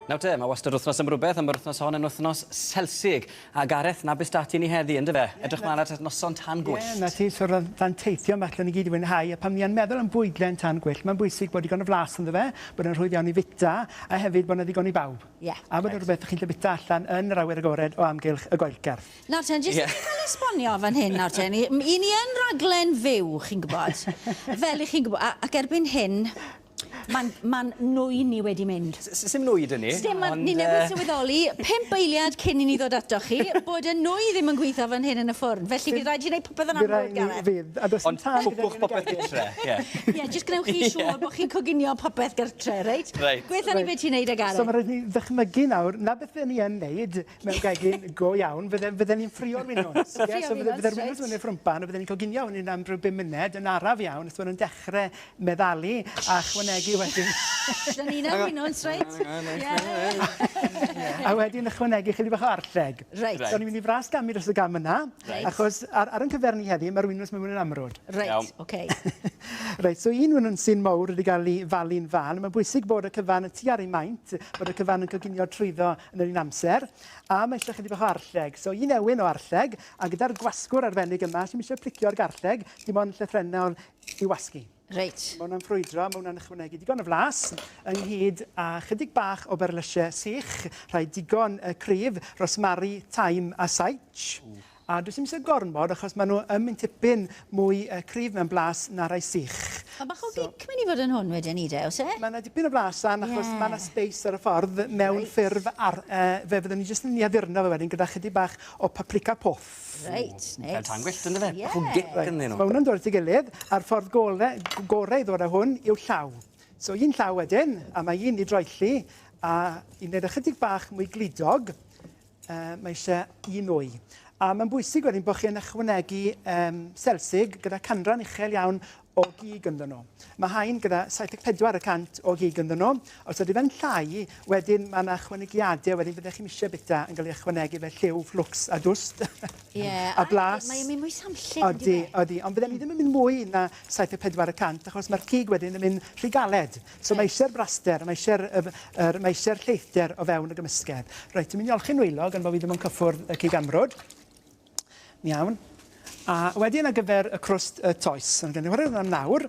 Nawr te, mae wastad wythnos am rhywbeth, am yr wythnos hon yn wythnos Celsig. A Gareth, na beth dati ni heddi, ynddo fe? Edrych mlaen at noson tan gwyllt. Na ti, so roedd teithio mellon ni gyd i fwynhau, a pam ni'n meddwl am bwydlen tan gwyllt, mae'n bwysig bod digon o flas ynddo fe, bod yn rhwydd iawn i fita, a hefyd bod yna ddigon i bawb. A bod yna rhywbeth chi'n lle bita allan yn yr awyr agored o amgylch y goelgarth. Nawr ten, jyst i cael esbonio fan hyn, nawr ten, i ni yn raglen fyw, chi'n gwybod, fel i chi'n gwybod, ac erbyn hyn, Mae'n nwy ni wedi mynd. Sym nwyd yn ni. Ni newydd sylweddoli, 5 eiliad cyn i ni ddod ato chi, bod y nwy ddim yn gweithio fan hyn yn y ffwrn. Felly fydd rhaid i wneud popeth yn amlwg, Gareth. Ond cwcwch popeth gytre, ie. Ie, jyst gnewch chi siŵr bod chi'n coginio popeth gytre, reit? Gweitha ni beth ti'n neud ag Gareth. So mae rhaid ni ddychmygu nawr, na beth ni yn neud mewn gegin go iawn, fydden ni'n ffrio'r winwns. Fydde'r winwns yn y ffrwmpan, a fydden ni'n coginio hwn am rhyw 5 munud yn araf iawn, os fydden nhw'n dechrau meddalu a chwanegu wedyn. Da ni'n winwns, reit? A wedyn ychwanegu chydig bach o arlleg. Reit. So ni'n mynd i fras gamu dros y gam yna, achos ar yn cyferni heddi, mae'r winwns mewn yn amrwd. Reit, oce. Reit, so un winwns sy'n mawr wedi cael ei falu'n fan. Mae'n bwysig bod y cyfan y tu ar ei maint, bod y cyfan yn coginio trwyddo yn yr un amser, a mae eisiau chydig bach o arlleg. So un ewyn o arlleg, a gyda'r gwasgwr arbennig yma, sy'n eisiau plicio'r garlleg, dim ond llythrenol i wasgu. Reit. Mae hwnna'n ffrwydro, mae hwnna'n ychwanegu digon o flas, ynghyd a chydig bach o berlysiau sych, rhai digon cryf, rosmari, taim a saich. A dwi'n sy'n gormod, achos maen nhw yn mynd tipyn mwy cryf mewn blas na rai sych. A bach o gic mynd i fod yn hwn wedyn ni de, os e? Mae yna dipyn o blasan, achos mae yna space ar y ffordd mewn ffurf fe fyddwn ni jyst yn niaddurno fe wedyn gyda chydig bach o paprika poff. Reit, neis. Cael tan gwyllt ynddo fe, bach o gic ynddyn nhw. Mae hwnna'n dod at ei gilydd, a'r ffordd gorau i ddod â hwn yw llaw. So un llaw wedyn, a mae un i droelli, a i wneud ychydig bach mwy glidog, mae eisiau un wy. A mae'n bwysig wedyn bod chi'n ychwanegu Celsig gyda canran uchel iawn o gig ynddyn nhw. Mae hain gyda 74% o gig ynddyn nhw. Os ydy fe'n llai, wedyn mae yna ychwanegiadau, wedyn byddech chi'n eisiau bita yn cael ei ychwanegu fe lliw, fflwcs a dwst. A blas. Mae'n mynd mwy samllyd. Odi. Ond byddem ni ddim yn mynd mwy na 74%, achos mae'r cig wedyn yn mynd rhy galed. So mae eisiau'r braster, mae eisiau'r lleithder o fewn y gymysgedd. Reit, dwi'n mynd i olchi'n wylog, ond bod fi ddim yn cyffwrdd y cig amrwd. Iawn. A wedyn ar gyfer y crwst toes, ond gen i chwarae hwnna'n nawr.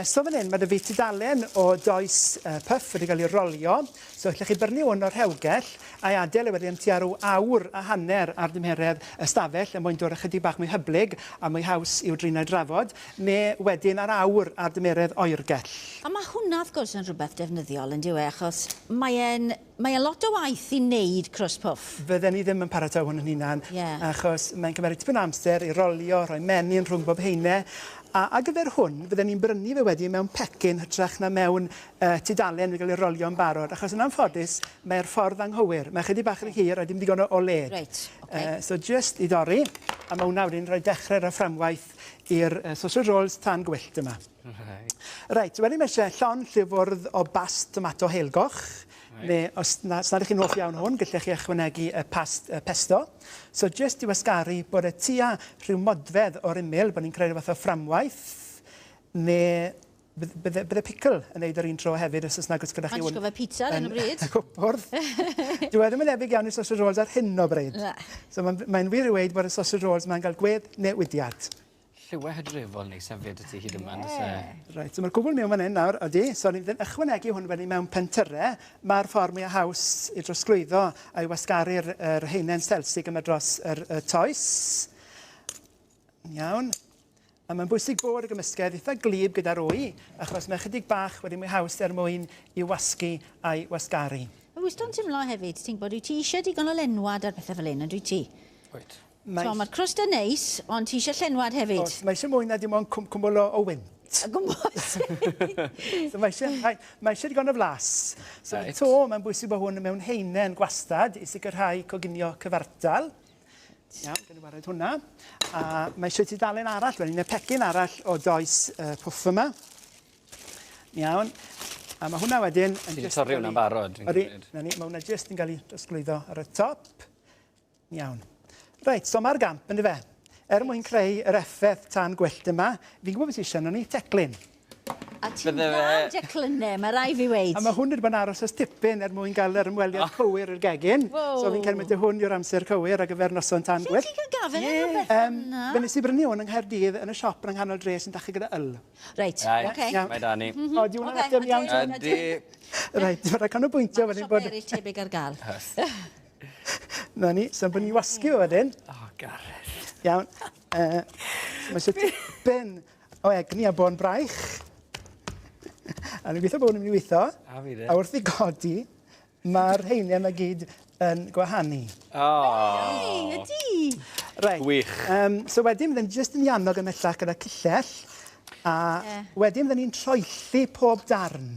So fan hyn, mae dy fi tudalen o does puff wedi cael ei rolio. So allech chi byrnu hwn o'r rhewgell a'i adael wedyn tua rhyw awr a hanner ar dymheredd ystafell er mwyn dod ychydig bach mwy hyblyg a mwy haws i'w drinau drafod, neu wedyn ar awr ar dymheredd oergell. A mae hwnna wrth gwrs yn rhywbeth defnyddiol yn diwe, achos mae lot o waith i wneud crwst puff. Fydden ni ddim yn paratoi hwn yn hunan, achos mae'n cymryd tipyn amser i rolio, rhoi menyn rhwng bob heinau. A gyfer hwn, fydden ni'n brynu fe wedi mewn pecyn hytrach na mewn tudalen wedi cael ei rolio yn barod, achos yn anffodus, mae'r ffordd anghywir. Mae chydig bach yn hir a dim digon o le. So just i dorri, a mae hwnna wedi'n rhoi dechrau'r fframwaith i'r sausage rolls tan gwyllt yma. Reit, wedyn mae eisiau llon llyfwrdd o bast tomato heilgoch, neu os nad ydych chi'n hoff iawn hwn, gallech chi ychwanegu pesto. So just i wasgaru bod y tua rhyw modfedd o'r ymyl, bod ni'n creu fath o fframwaith, neu bydde pickle yn neud yr un tro hefyd, os nag oes gyda chi hwn. Mae'n gofio pizza ar y bryd. Cwpwrdd. Dwi wedi mynd efig iawn i sausage rolls ar hyn o bryd. So mae'n wir i weid bod y sausage rolls mae'n cael gwedd newidiad. Lliwau hydrefol neis hefyd y ti hyd yma. Reit, so mae'r cwbl mewn fan hyn nawr, ydy. So ni'n ychwanegu hwn wedyn mewn pentyrau. Mae'r ffordd mwy haws i drosglwyddo a'i wasgaru'r heinen Celsig yma dros yr toes. Iawn. A mae'n bwysig bod y gymysgedd eitha glib gyda'r wy, achos mae chydig bach wedi mwy haws mwyn i wasgu a'i wasgaru. Mae wisdo'n teimlo hefyd, ti'n bod, wyt ti eisiau digon o lenwad ar bethau fel hyn, ydw ti? Wyt. So mae'r crwst yn neis, ond ti eisiau llenwad hefyd? Mae eisiau mwy na dim ond cwmwl o wynt. A gwmbos. So mae eisiau digon o flas. So to, mae'n bwysig bod hwn mewn heinen gwastad i sicrhau coginio cyfartal. Iawn, gen i wared hwnna. A mae eisiau tudalen arall, wedyn y pecyn arall o does pwff yma. Iawn. A mae hwnna wedyn... Ti wedi torri hwnna'n barod. Mae hwnna jyst yn cael ei drosglwyddo ar y top. Iawn. Reit, so mae'r gamp yn fe. Er mwyn creu yr effaith tan gwyllt yma, fi'n gwybod beth eisiau, nhw'n ni teclyn. A ti'n dda declynau, mae rai fi weid. A mae hwn wedi bod yn aros as tipyn mwyn gael yr ymweliad cywir i'r gegin. So fi'n cymryd hwn yw'r amser cywir ar gyfer noson tan gwyllt. Lle ti'n cael gafel yn rhywbeth yna? Fe nes i brynu hwn yng Nghaerdydd yn y siop yng nghanol dre sy'n dachu gyda yl. Reit, oce. Mae da ni. O, di hwnna'n eithaf iawn? Ydy. Reit, mae'n canolbwyntio Mae wedyn siop bod... eraill tebyg ar gael. Na ni, so bod ni'n wasgu fe wedyn. O, Gareth. Iawn. Mae eisiau tipyn o egni a bon braich. A ni'n gweithio bod nhw'n mynd i weithio. A fi de. A wrth i godi, mae'r heiniau yma gyd yn gwahanu. O. Ydy. Reit. Gwych. So wedyn, byddwn ni jyst yn iannog ymellach gyda cyllell. A wedyn, byddwn ni'n troelli pob darn.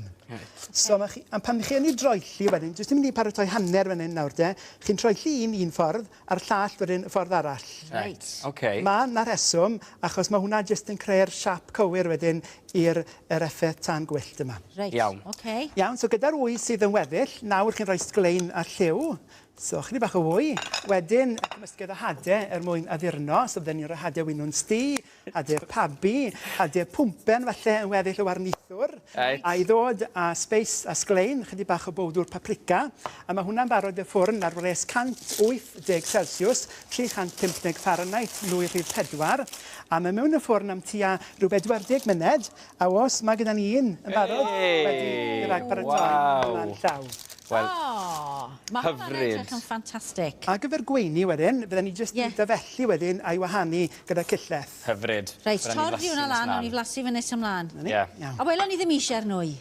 So, pan chi yn ei droelli wedyn, jyst yn mynd i paratoi hanner fan hyn nawr de, chi'n troelli un ffordd, a'r llall wedyn y ffordd arall. Reit. Okay. Mae na reswm, achos mae hwnna jyst yn creu'r siap cywir wedyn i'r effaith tan gwyllt yma. Reit. Iawn. Oce. Iawn, so gyda'r wy sydd yn weddill, nawr chi'n rhoi sglein a lliw. So, chydig bach o wy. Wedyn, cymysgedd o hadau mwyn addurno. So, bydden ni'n rhoi hadau wynwn sti, hadau pabi, hadau pwmpen falle yn weddill o warnithwr. Right. A i ddod a speis a sglein, chydig bach o bowdwr paprika. A mae hwnna'n barod y ffwrn ar wres 180 Celsius, 350 Fahrenheit, 204. A mae mewn y ffwrn am tua rhyw 40 munud. A os mae gyda ni un yn barod, wedi rhag paratoi yn llaw. Wel, Mae hwnna'n edrych yn ffantastig. A gyfer gweini wedyn, bydden ni jyst yn dyfellu wedyn a'i wahanu gyda cyllell. hyfryd. Reit, torri hwnna lan, o'n i flasu fy nes ymlaen. Ie. A welon ni ddim eisiau'r nwy.